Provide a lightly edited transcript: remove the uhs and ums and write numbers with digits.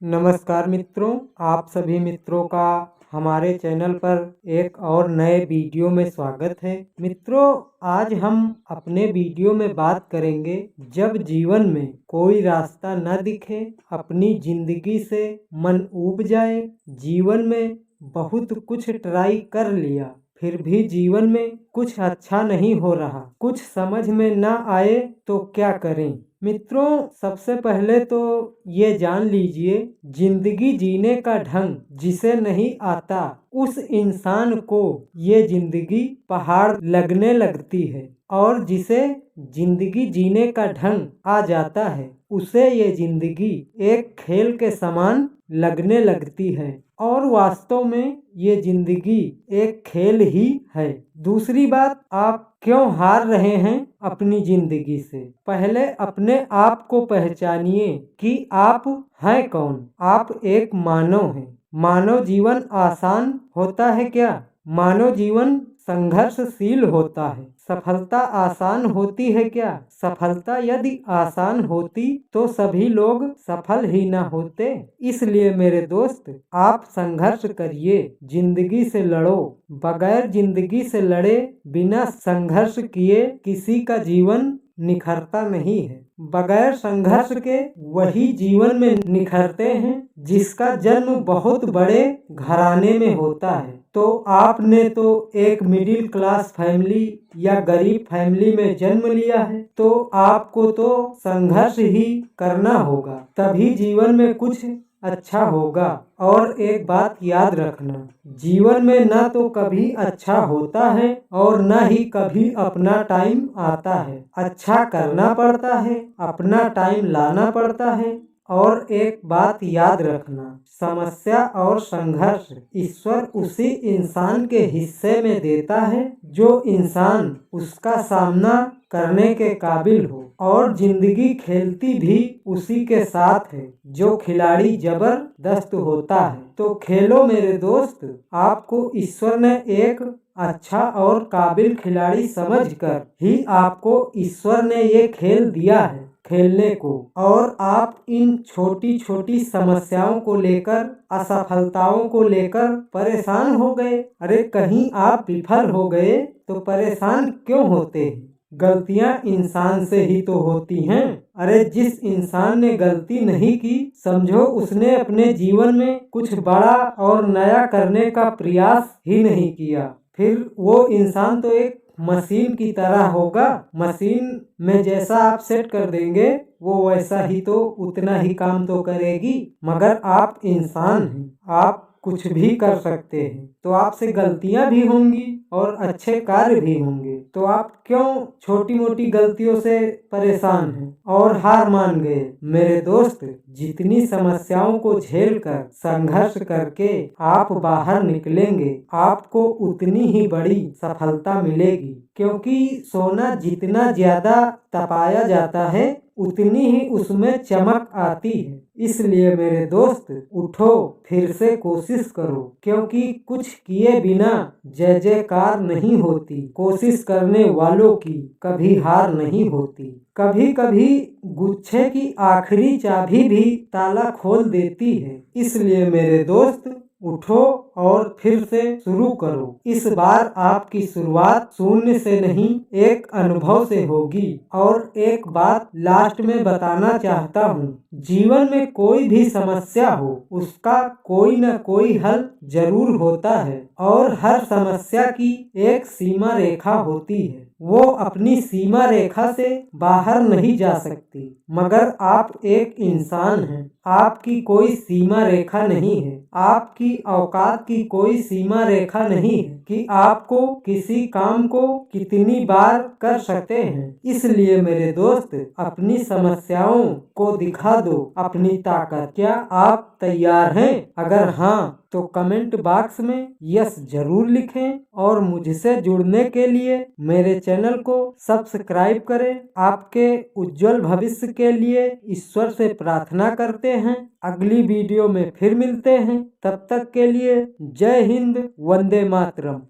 नमस्कार मित्रों, आप सभी मित्रों का हमारे चैनल पर एक और नए वीडियो में स्वागत है। मित्रों, आज हम अपने वीडियो में बात करेंगे जब जीवन में कोई रास्ता न दिखे, अपनी जिंदगी से मन ऊब जाए, जीवन में बहुत कुछ ट्राई कर लिया फिर भी जीवन में कुछ अच्छा नहीं हो रहा, कुछ समझ में न आए तो क्या करें। मित्रों, सबसे पहले तो ये जान लीजिए, जिंदगी जीने का ढंग जिसे नहीं आता उस इंसान को ये जिंदगी पहाड़ लगने लगती है, और जिसे जिंदगी जीने का ढंग आ जाता है उसे ये जिंदगी एक खेल के समान लगने लगती है, और वास्तव में ये जिंदगी एक खेल ही है। दूसरी बात, आप क्यों हार रहे हैं अपनी जिंदगी से? पहले अपने आप को पहचानिए कि आप हैं कौन। आप एक मानव हैं। मानव जीवन आसान होता है क्या? मानव जीवन संघर्षशील होता है। सफलता आसान होती है क्या? सफलता यदि आसान होती तो सभी लोग सफल ही ना होते। इसलिए मेरे दोस्त, आप संघर्ष करिए, जिंदगी से लड़ो। बगैर जिंदगी से लड़े, बिना संघर्ष किए किसी का जीवन निखरता नहीं है। बगैर संघर्ष के वही जीवन में निखरते हैं जिसका जन्म बहुत बड़े घराने में होता है। तो आपने तो एक मिडिल क्लास फैमिली या गरीब फैमिली में जन्म लिया है, तो आपको तो संघर्ष ही करना होगा, तभी जीवन में कुछ अच्छा होगा। और एक बात याद रखना, जीवन में ना तो कभी अच्छा होता है और ना ही कभी अपना टाइम आता है। अच्छा करना पड़ता है, अपना टाइम लाना पड़ता है। और एक बात याद रखना, समस्या और संघर्ष ईश्वर उसी इंसान के हिस्से में देता है जो इंसान उसका सामना करने के काबिल हो, और जिंदगी खेलती भी उसी के साथ है जो खिलाड़ी जबरदस्त होता है। तो खेलो मेरे दोस्त, आपको ईश्वर ने एक अच्छा और काबिल खिलाड़ी समझकर ही आपको ईश्वर ने ये खेल दिया है खेलने को। और आप इन छोटी छोटी समस्याओं को लेकर, असफलताओं को लेकर परेशान हो गए। अरे कहीं आप विफल हो गए तो परेशान क्यों होते हैं? गलतियां इंसान से ही तो होती हैं। अरे जिस इंसान ने गलती नहीं की, समझो उसने अपने जीवन में कुछ बड़ा और नया करने का प्रयास ही नहीं किया। फिर वो इंसान तो एक मशीन की तरह होगा। मशीन में जैसा आप सेट कर देंगे वो वैसा ही तो उतना ही काम तो करेगी। मगर आप इंसान हैं, आप कुछ भी कर सकते हैं, तो आपसे गलतियां भी होंगी और अच्छे कार्य भी होंगे। तो आप क्यों छोटी मोटी गलतियों से परेशान हैं और हार मान गए? मेरे दोस्त, जितनी समस्याओं को झेलकर, संघर्ष करके आप बाहर निकलेंगे, आपको उतनी ही बड़ी सफलता मिलेगी। क्योंकि सोना जितना ज्यादा तपाया जाता है उतनी ही उसमें चमक आती है। इसलिए मेरे दोस्त, उठो, फिर से कोशिश करो, क्योंकि कुछ किए बिना जय जयकार नहीं होती। कोशिश करने वालों की कभी हार नहीं होती। कभी कभी गुच्छे की आखिरी चाबी भी ताला खोल देती है। इसलिए मेरे दोस्त, उठो और फिर से शुरू करो। इस बार आपकी शुरुआत शून्य से नहीं, एक अनुभव से होगी। और एक बात लास्ट में बताना चाहता हूँ, जीवन में कोई भी समस्या हो, उसका कोई न कोई हल जरूर होता है, और हर समस्या की एक सीमा रेखा होती है। वो अपनी सीमा रेखा से बाहर नहीं जा सकती। मगर आप एक इंसान हैं, आपकी कोई सीमा रेखा नहीं है। आपकी औकात की कोई सीमा रेखा नहीं है कि आपको किसी काम को कितनी बार कर सकते हैं। इसलिए मेरे दोस्त, अपनी समस्याओं को दिखा दो अपनी ताकत। क्या आप तैयार हैं? अगर हाँ तो कमेंट बॉक्स में यस जरूर लिखें, और मुझसे जुड़ने के लिए मेरे चैनल को सब्सक्राइब करें। आपके उज्जवल भविष्य के लिए ईश्वर से प्रार्थना करते हैं। अगली वीडियो में फिर मिलते हैं, तब तक के लिए जय हिंद, वंदे मातरम।